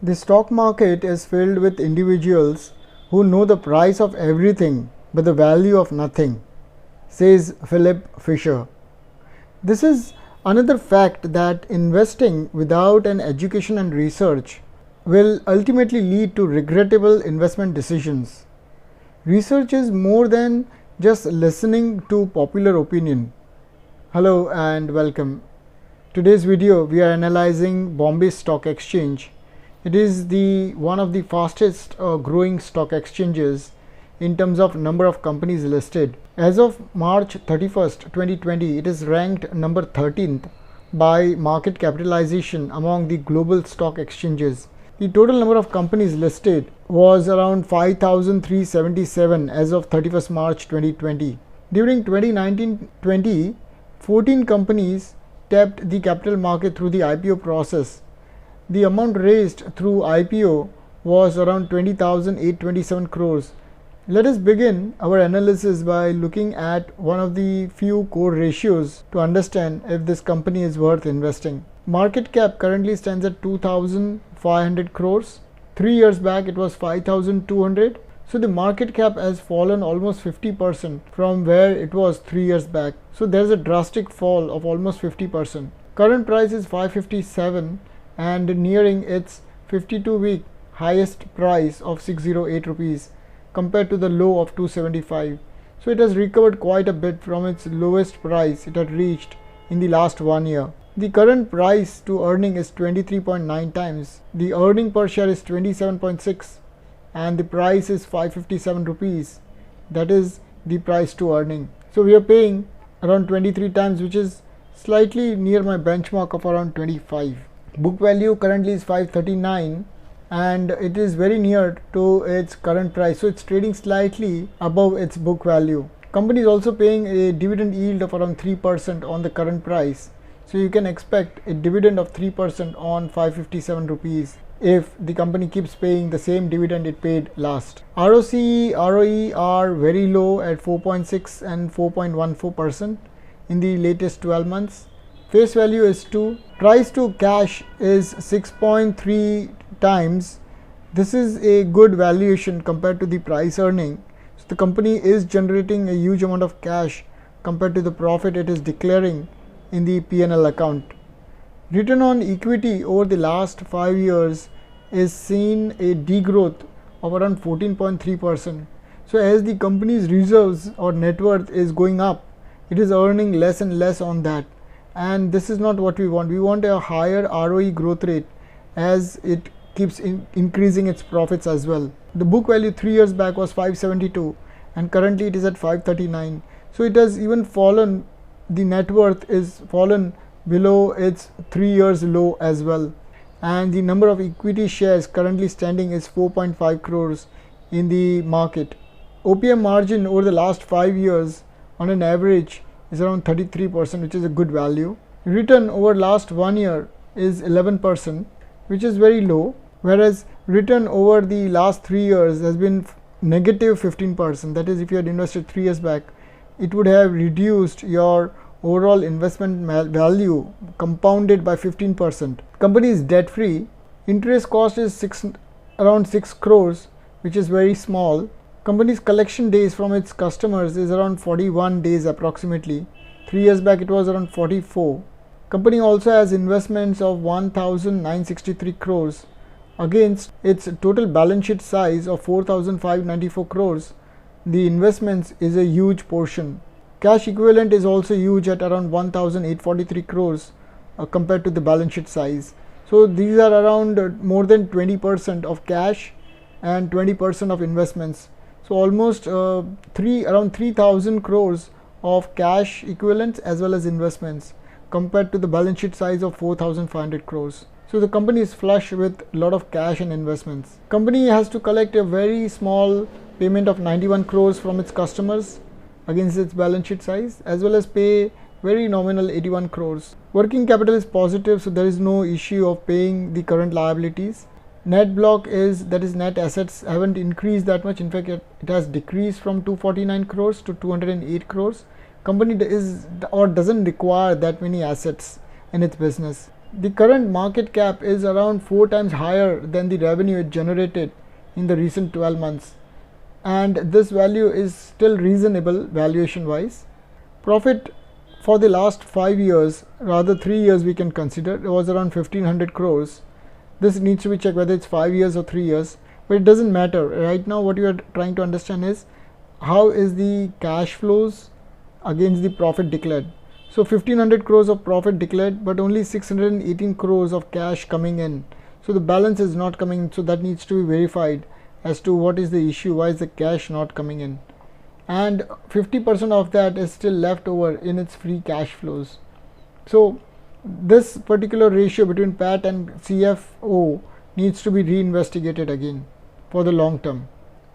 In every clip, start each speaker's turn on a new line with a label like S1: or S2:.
S1: The stock market is filled with individuals who know the price of everything but the value of nothing, says Philip Fisher. This is another fact that investing without an education and research will ultimately lead to regrettable investment decisions. Research is more than just listening to popular opinion. Hello and welcome. Today's video we are analyzing Bombay Stock Exchange. It is the one of the fastest growing stock exchanges in terms of number of companies listed. As of March 31st, 2020, it is ranked number 13th by market capitalization among the global stock exchanges. The total number of companies listed was around 5,377 as of 31st March 2020. During 2019-20, 14 companies tapped the capital market through the IPO process. The amount raised through IPO was around 20,827 crores. Let us begin our analysis by looking at one of the few core ratios to understand if this company is worth investing. Market cap currently stands at 2,500 crores. 3 years back it was 5,200. So the market cap has fallen almost 50% from where it was 3 years back. So there's a drastic fall of almost 50%. Current price is 557 and nearing its 52-week highest price of 608 rupees compared to the low of 275. So it has recovered quite a bit from its lowest price it had reached in the last 1 year. The current price to earning is 23.9 times. The earning per share is 27.6 and the price is 557 rupees. That is the price to earning. So we are paying around 23 times, which is slightly near my benchmark of around 25. Book value currently is 539 and it is very near to its current price, so it's trading slightly above its book value. Company is also paying a dividend yield of around 3% on the current price, so you can expect a dividend of 3% on 557 rupees if the company keeps paying the same dividend it paid last. ROCE, ROE are very low at 4.6 and 4.14% in the latest 12 months. Face value is 2. Price to cash is 6.3 times. This is a good valuation compared to the price earning. So the company is generating a huge amount of cash compared to the profit it is declaring in the P&L account. Return on equity over the last 5 years is seen a degrowth of around 14.3%. So as the company's reserves or net worth is going up, it is earning less and less on that. And this is not what we want. We want a higher ROE growth rate as it keeps increasing its profits as well. The book value 3 years back was 572 and currently it is at 539. So it has even fallen, the net worth is fallen below its 3 years low as well. And the number of equity shares currently standing is 4.5 crores in the market. OPM margin over the last 5 years on an average is around 33%, which is a good value. Return over last 1 year is 11%, which is very low, whereas return over the last 3 years has been negative 15%. That is, if you had invested 3 years back, it would have reduced your overall investment value compounded by 15%. Company is debt free. Interest cost is around 6 crores, which is very small. Company's collection days from its customers is around 41 days approximately. 3 years back it was around 44. Company also has investments of 1,963 crores against its total balance sheet size of 4,594 crores. The investments is a huge portion. Cash equivalent is also huge at around 1,843 crores compared to the balance sheet size. So these are around more than 20% of cash and 20% of investments. So almost around 3,000 crores of cash equivalents as well as investments compared to the balance sheet size of 4,500 crores. So the company is flush with a lot of cash and investments. Company has to collect a very small payment of 91 crores from its customers against its balance sheet size, as well as pay very nominal 81 crores. Working capital is positive, so there is no issue of paying the current liabilities. Net block is, that is net assets, haven't increased that much. In fact, it has decreased from 249 crores to 208 crores. Company is or doesn't require that many assets in its business. The current market cap is around 4 times higher than the revenue it generated in the recent 12 months, and this value is still reasonable valuation wise. Profit for the last 5 years, rather 3 years we can consider, it was around 1500 crores. This needs to be checked whether it's 5 years or 3 years, but it doesn't matter. Right now what you are trying to understand is how is the cash flows against the profit declared. So 1500 crores of profit declared, but only 618 crores of cash coming in. So the balance is not coming in, so that needs to be verified as to what is the issue, why is the cash not coming in. And 50% of that is still left over in its free cash flows. So this particular ratio between PAT and CFO needs to be reinvestigated again for the long term.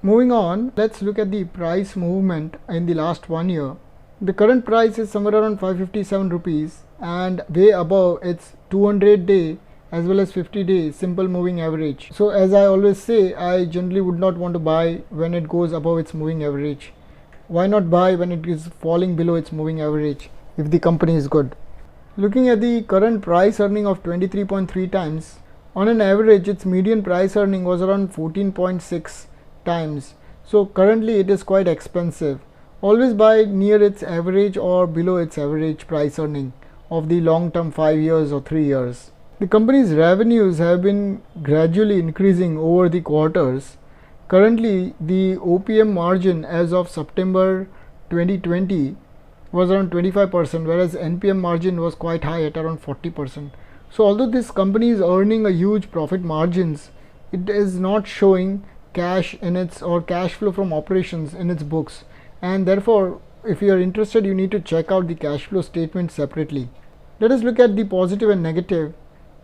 S1: Moving on, let's look at the price movement in the last 1 year. The current price is somewhere around 557 rupees and way above its 200-day as well as 50-day simple moving average. So as I always say, I generally would not want to buy when it goes above its moving average. Why not buy when it is falling below its moving average if the company is good? Looking at the current price earning of 23.3 times, on an average its median price earning was around 14.6 times. So currently it is quite expensive. Always buy near its average or below its average price earning of the long term 5 years or 3 years. The company's revenues have been gradually increasing over the quarters. Currently the OPM margin as of September 2020 was around 25%, whereas NPM margin was quite high at around 40%. So although this company is earning a huge profit margins, it is not showing cash in its or cash flow from operations in its books, and therefore if you are interested you need to check out the cash flow statement separately. Let us look at the positive and negative.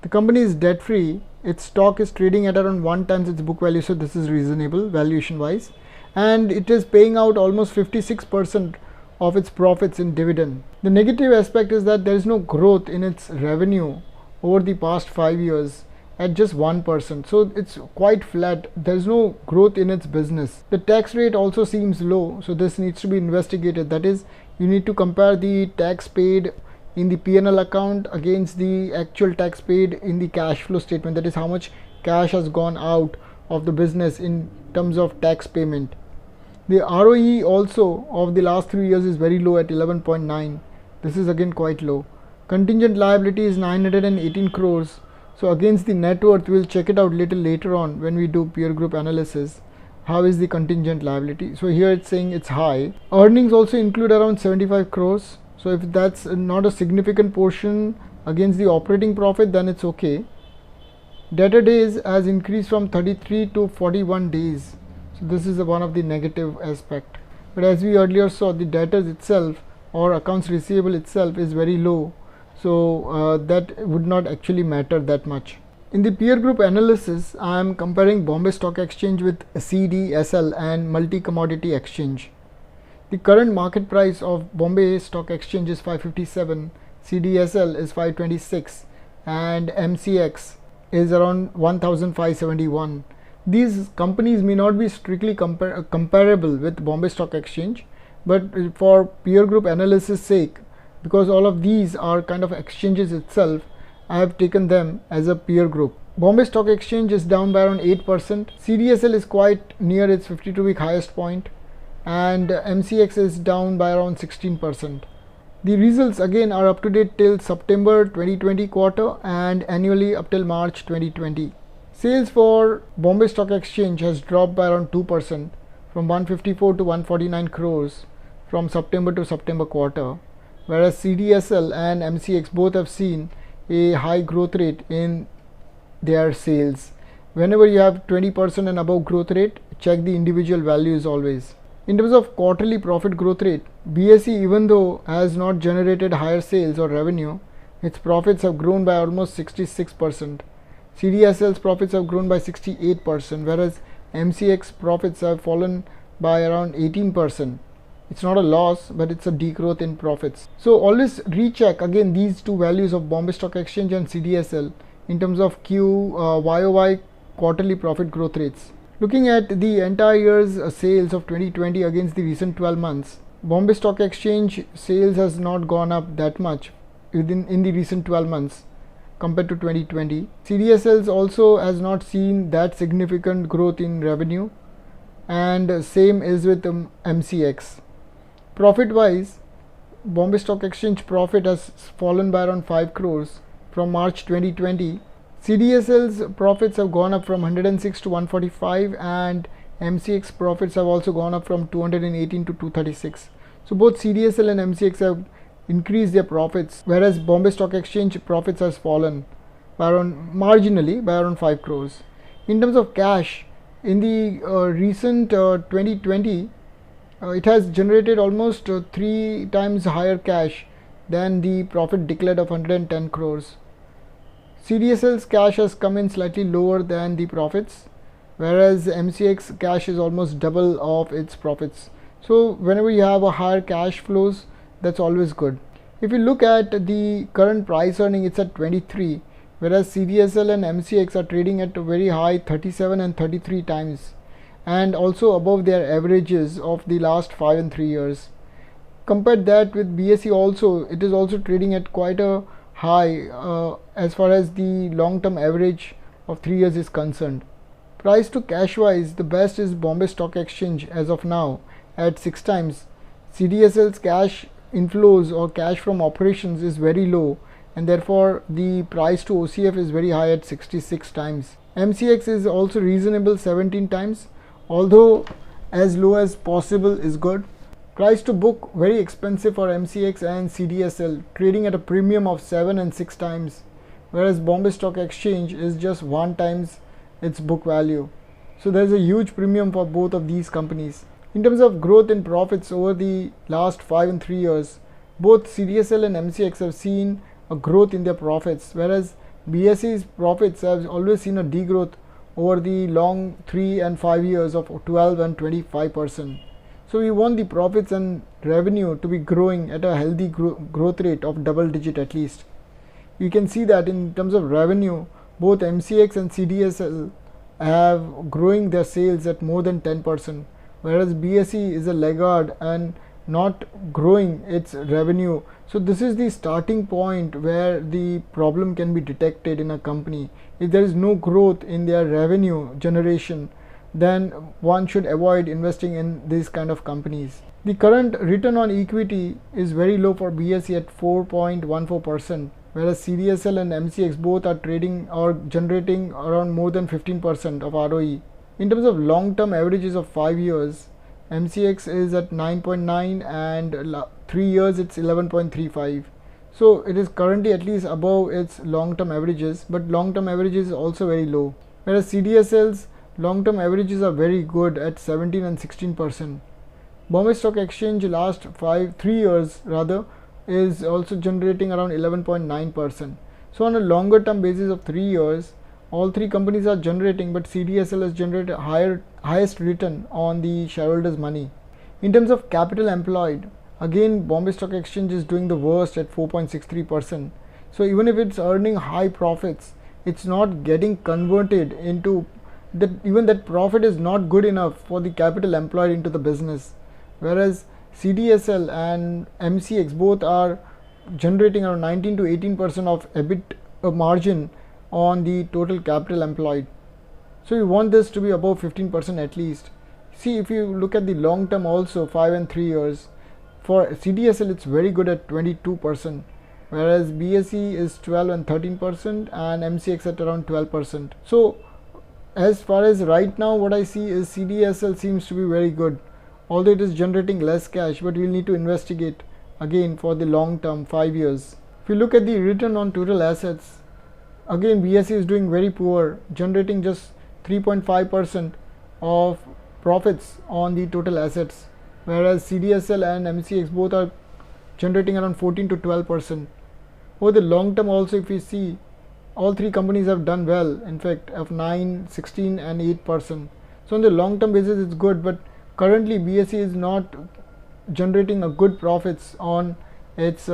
S1: The company is debt free, its stock is trading at around 1 times its book value, so this is reasonable valuation wise, and it is paying out almost 56% of its profits in dividend. The negative aspect is that there is no growth in its revenue over the past 5 years at just 1%, so it's quite flat. There is no growth in its business. The tax rate also seems low, so this needs to be investigated. That is, you need to compare the tax paid in the P&L account against the actual tax paid in the cash flow statement. That is how much cash has gone out of the business in terms of tax payment. The ROE also of the last 3 years is very low at 11.9. This is again quite low. Contingent liability is 918 crores. So against the net worth, we'll check it out little later on when we do peer group analysis. How is the contingent liability? So here it's saying it's high. Earnings also include around 75 crores. So if that's not a significant portion against the operating profit, then it's okay. Debtor days has increased from 33 to 41 days. So this is one of the negative aspect. But as we earlier saw, the debtors itself or accounts receivable itself is very low. So that would not actually matter that much. In the peer group analysis, I am comparing Bombay Stock Exchange with CDSL and Multi Commodity Exchange. The current market price of Bombay Stock Exchange is 557, CDSL is 526, and MCX is around 1571. These companies may not be strictly comparable with Bombay Stock Exchange, but for peer group analysis sake, because all of these are kind of exchanges itself, I have taken them as a peer group. Bombay Stock Exchange is down by around 8%. CDSL is quite near its 52-week highest point, and MCX is down by around 16%. The results again are up to date till September 2020 quarter and annually up till March 2020. Sales for Bombay Stock Exchange has dropped by around 2% from 154 to 149 crores from September to September quarter, whereas CDSL and MCX both have seen a high growth rate in their sales. Whenever you have 20% and above growth rate, check the individual values always. In terms of quarterly profit growth rate, BSE, even though has not generated higher sales or revenue, its profits have grown by almost 66%. CDSL's profits have grown by 68%, whereas MCX profits have fallen by around 18%. It's not a loss, but it's a degrowth in profits. So always recheck again these two values of Bombay Stock Exchange and CDSL in terms of YOY quarterly profit growth rates. Looking at the entire year's sales of 2020 against the recent 12 months, Bombay Stock Exchange sales has not gone up that much in the recent 12 months. compared to 2020. CDSL also has not seen that significant growth in revenue, and same is with MCX. Profit wise, Bombay Stock Exchange profit has fallen by around 5 crores from March 2020. CDSL's profits have gone up from 106 to 145, and MCX profits have also gone up from 218 to 236. So both CDSL and MCX have increased their profits, whereas Bombay Stock Exchange profits has fallen by around marginally by around 5 crores. In terms of cash, in the recent 2020, it has generated almost 3 times higher cash than the profit declared of 110 crores. CDSL's cash has come in slightly lower than the profits, whereas MCX cash is almost double of its profits. So whenever you have a higher cash flows, that's always good. If you look at the current price earning, it's at 23, whereas CDSL and MCX are trading at a very high 37 and 33 times, and also above their averages of the last 5 and 3 years. Compare that with BSE also, it is also trading at quite a high as far as the long-term average of 3 years is concerned. Price to cash wise, the best is Bombay Stock Exchange as of now at 6 times. CDSL's cash inflows or cash from operations is very low, and therefore the price to OCF is very high at 66 times. MCX is also reasonable, 17 times, although as low as possible is good. Price to book very expensive for MCX and CDSL, trading at a premium of 7 and 6 times, whereas Bombay Stock Exchange is just 1 times its book value. So there is a huge premium for both of these companies. In terms of growth in profits over the last 5 and 3 years, both CDSL and MCX have seen a growth in their profits, whereas BSE's profits have always seen a degrowth over the long 3 and 5 years of 12 and 25%. So we want the profits and revenue to be growing at a healthy growth rate of double digit at least. You can see that in terms of revenue, both MCX and CDSL have growing their sales at more than 10%, whereas BSE is a laggard and not growing its revenue. So this is the starting point where the problem can be detected in a company. If there is no growth in their revenue generation, then one should avoid investing in these kind of companies. The current return on equity is very low for BSE at 4.14%, whereas CDSL and MCX both are trading or generating around more than 15% of ROE. In terms of long-term averages of 5 years, MCX is at 9.9 and 3 years it's 11.35. So it is currently at least above its long-term averages, but long-term averages is also very low, whereas CDSL's long-term averages are very good at 17 and 16%. Bombay Stock Exchange last 3 years rather is also generating around 11.9%. So on a longer term basis of 3 years, all 3 companies are generating, but CDSL has generated highest return on the shareholders' money. In terms of capital employed, again Bombay Stock Exchange is doing the worst at 4.63%. So even if it's earning high profits, it's not getting converted into that. Even that profit is not good enough for the capital employed into the business, whereas CDSL and MCX both are generating around 19 to 18% of EBIT margin on the total capital employed. So you want this to be above 15% at least. See, if you look at the long term also, 5 and 3 years, for CDSL it's very good at 22%, whereas BSE is 12 and 13% and MCX at around 12%. So as far as right now what I see is CDSL seems to be very good, although it is generating less cash, but we'll need to investigate again for the long term 5 years. If you look at the return on total assets, again BSE is doing very poor, generating just 3.5% of profits on the total assets, whereas CDSL and MCX both are generating around 14 to 12%. Over the long term also, if we see, all 3 companies have done well, in fact of 9, 16 and 8%. So on the long term basis it's good, but currently BSE is not generating a good profits on its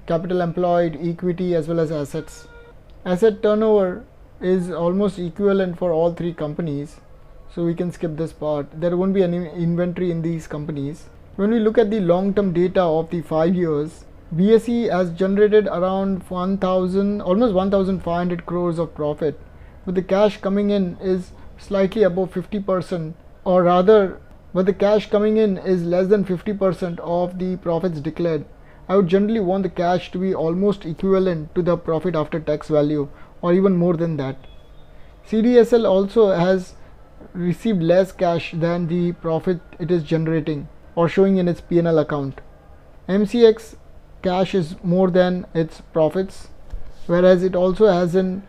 S1: capital employed, equity as well as assets. Asset turnover is almost equivalent for all 3 companies, so we can skip this part. There won't be any inventory in these companies. When we look at the long term data of the 5 years, BSE has generated around 1000, almost 1500 crores of profit, but the cash coming in is slightly above 50%, or rather, but the cash coming in is less than 50% of the profits declared. I would generally want the cash to be almost equivalent to the profit after tax value, or even more than that. CDSL also has received less cash than the profit it is generating or showing in its P&L account. MCX cash is more than its profits, whereas it also has an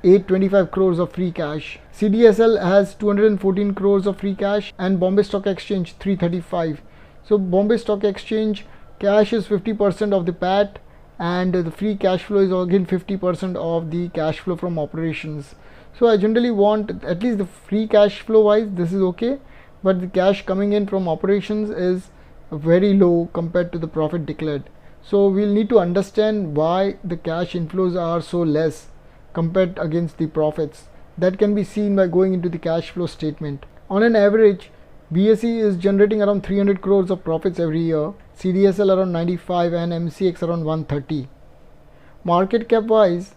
S1: 825 crores of free cash. CDSL has 214 crores of free cash and Bombay Stock Exchange 335. So Bombay Stock Exchange cash is 50% of the PAT, and the free cash flow is again 50% of the cash flow from operations. So I generally want at least the free cash flow wise this is okay, but the cash coming in from operations is very low compared to the profit declared. So we'll need to understand why the cash inflows are so less compared against the profits. That can be seen by going into the cash flow statement. On an average, BSE is generating around 300 crores of profits every year, CDSL around 95 and MCX around 130. Market cap wise,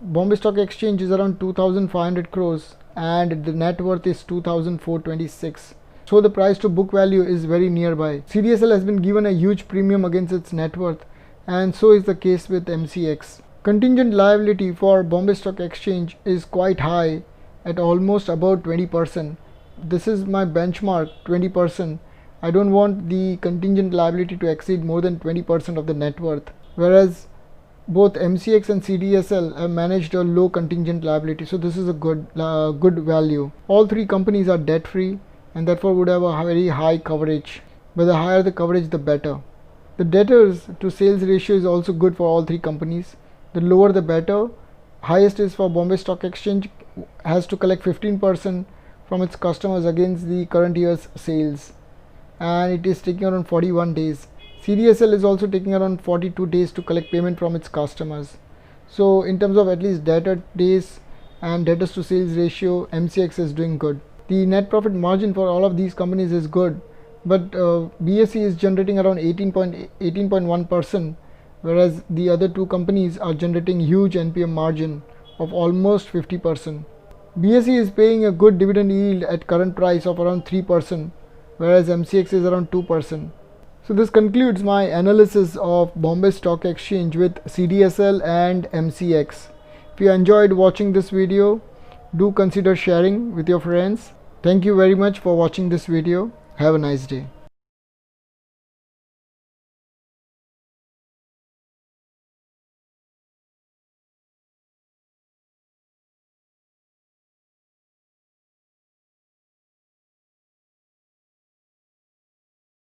S1: Bombay Stock Exchange is around 2500 crores and the net worth is 2426. So the price to book value is very nearby. CDSL has been given a huge premium against its net worth, and so is the case with MCX. Contingent liability for Bombay Stock Exchange is quite high at almost about 20%. This is my benchmark, 20%. I don't want the contingent liability to exceed more than 20% of the net worth, whereas both MCX and CDSL have managed a low contingent liability, so this is a good value. All three companies are debt free and therefore would have a very high coverage, but the higher the coverage the better. The debtors to sales ratio is also good for all three companies. The lower the better. Highest is for Bombay Stock Exchange, has to collect 15% from its customers against the current year's sales, and it is taking around 41 days. CDSL is also taking around 42 days to collect payment from its customers. So in terms of at least debtor days and debtors to sales ratio, MCX is doing good. The net profit margin for all of these companies is good, but BSE is generating around 18.1%, whereas the other two companies are generating huge NPM margin of almost 50%. BSE is paying a good dividend yield at current price of around 3%, whereas MCX is around 2%. So this concludes my analysis of Bombay Stock Exchange with CDSL and MCX. If you enjoyed watching this video, do consider sharing with your friends. Thank you very much for watching this video. Have a nice day.